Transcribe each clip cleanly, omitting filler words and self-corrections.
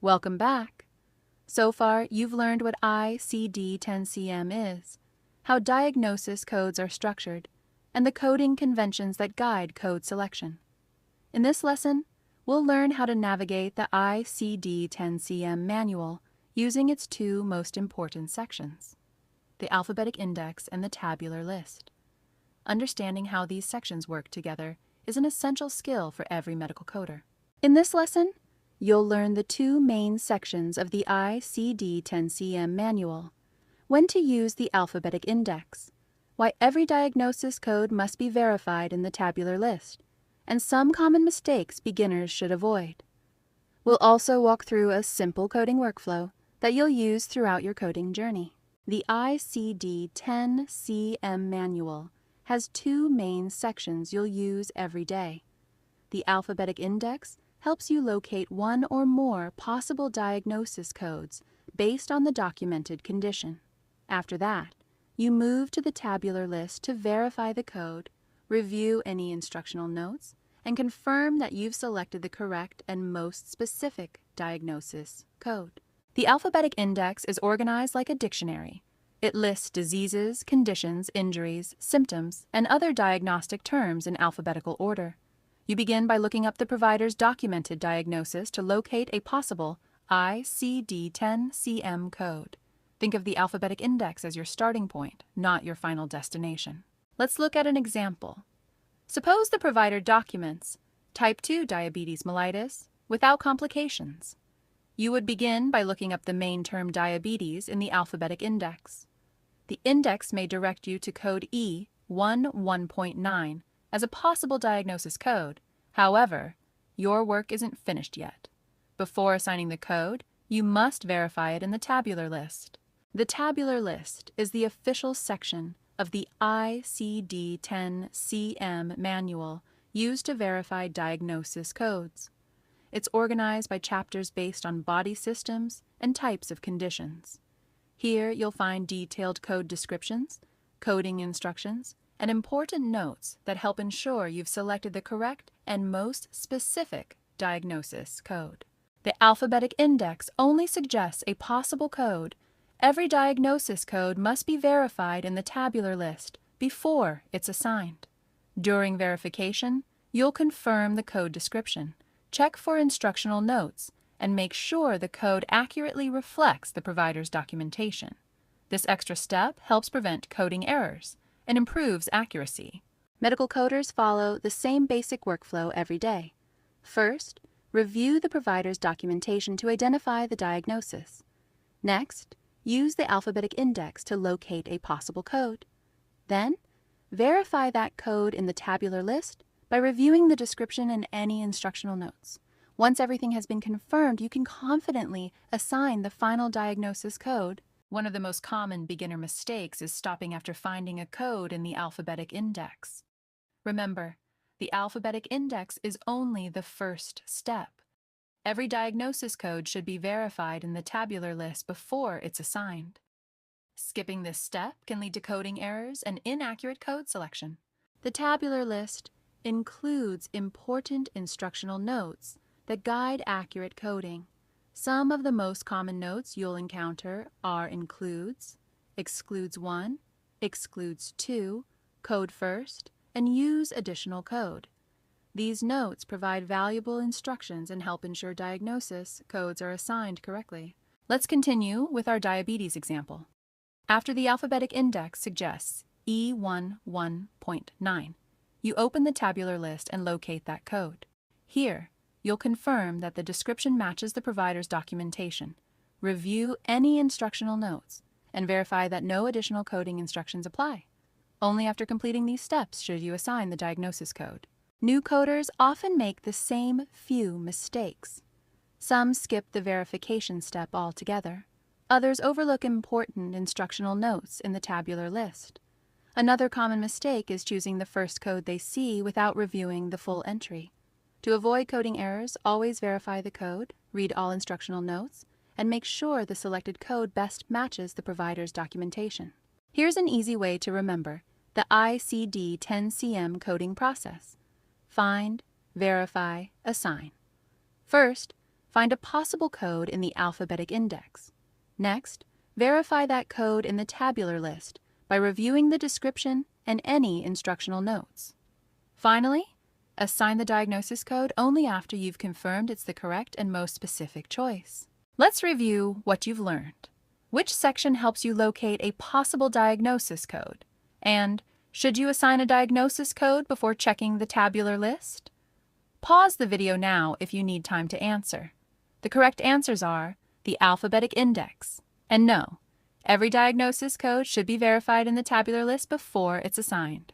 Welcome back. So far, you've learned what ICD-10-CM is, how diagnosis codes are structured, and the coding conventions that guide code selection. In this lesson, we'll learn how to navigate the ICD-10-CM manual using its two most important sections, the Alphabetic Index and the Tabular List. Understanding how these sections work together is an essential skill for every medical coder. In this lesson, you'll learn the two main sections of the ICD-10-CM manual, when to use the Alphabetic Index, why every diagnosis code must be verified in the Tabular List, and some common mistakes beginners should avoid. We'll also walk through a simple coding workflow that you'll use throughout your coding journey. The ICD-10-CM manual has two main sections you'll use every day. The Alphabetic Index helps you locate one or more possible diagnosis codes based on the documented condition. After that, you move to the Tabular List to verify the code, review any instructional notes, and confirm that you've selected the correct and most specific diagnosis code. The Alphabetic Index is organized like a dictionary. It lists diseases, conditions, injuries, symptoms, and other diagnostic terms in alphabetical order. You begin by looking up the provider's documented diagnosis to locate a possible ICD-10-CM code. Think of the Alphabetic Index as your starting point, not your final destination. Let's look at an example. Suppose the provider documents type 2 diabetes mellitus without complications. You would begin by looking up the main term diabetes in the Alphabetic Index. The index may direct you to code E11.9 as a possible diagnosis code. However, your work isn't finished yet. Before assigning the code, you must verify it in the Tabular List. The Tabular List is the official section of the ICD-10-CM manual used to verify diagnosis codes. It's organized by chapters based on body systems and types of conditions. Here you'll find detailed code descriptions, coding instructions, and important notes that help ensure you've selected the correct and most specific diagnosis code. The Alphabetic Index only suggests a possible code. Every diagnosis code must be verified in the Tabular List before it's assigned. During verification, you'll confirm the code description, check for instructional notes, and make sure the code accurately reflects the provider's documentation. This extra step helps prevent coding errors and improves accuracy. Medical coders follow the same basic workflow every day. First, review the provider's documentation to identify the diagnosis. Next, use the Alphabetic Index to locate a possible code. Then, verify that code in the Tabular List by reviewing the description and any instructional notes. Once everything has been confirmed, you can confidently assign the final diagnosis code. One of the most common beginner mistakes is stopping after finding a code in the Alphabetic Index. Remember, the Alphabetic Index is only the first step. Every diagnosis code should be verified in the Tabular List before it's assigned. Skipping this step can lead to coding errors and inaccurate code selection. The Tabular List includes important instructional notes that guide accurate coding. Some of the most common notes you'll encounter are includes, excludes one, excludes two, code first, and use additional code. These notes provide valuable instructions and help ensure diagnosis codes are assigned correctly. Let's continue with our diabetes example. After the Alphabetic Index suggests E11.9, you open the Tabular List and locate that code. Here, you'll confirm that the description matches the provider's documentation, review any instructional notes, and verify that no additional coding instructions apply. Only after completing these steps should you assign the diagnosis code. New coders often make the same few mistakes. Some skip the verification step altogether. Others overlook important instructional notes in the Tabular List. Another common mistake is choosing the first code they see without reviewing the full entry. To avoid coding errors, always verify the code, read all instructional notes, and make sure the selected code best matches the provider's documentation. Here's an easy way to remember the ICD-10-CM coding process. Find, verify, assign. First, find a possible code in the Alphabetic Index. Next, verify that code in the Tabular List by reviewing the description and any instructional notes. Finally, assign the diagnosis code only after you've confirmed it's the correct and most specific choice. Let's review what you've learned. Which section helps you locate a possible diagnosis code? And should you assign a diagnosis code before checking the tabular list? Pause the video now if you need time to answer. The correct answers are the Alphabetic Index, and no, every diagnosis code should be verified in the tabular list before it's assigned.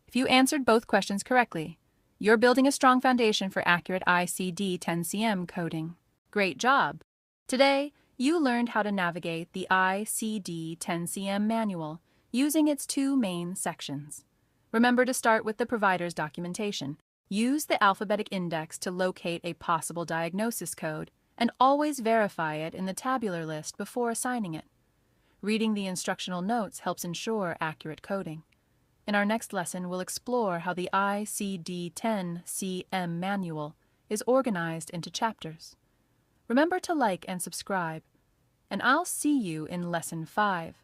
If you answered both questions correctly, you're building a strong foundation for accurate ICD-10-CM coding. Great job! Today, you learned how to navigate the ICD-10-CM manual using its two main sections. Remember to start with the provider's documentation. Use the Alphabetic Index to locate a possible diagnosis code and always verify it in the tabular list before assigning it. Reading the instructional notes helps ensure accurate coding. In our next lesson, we'll explore how the ICD-10-CM manual is organized into chapters. Remember to like and subscribe, and I'll see you in Lesson 5.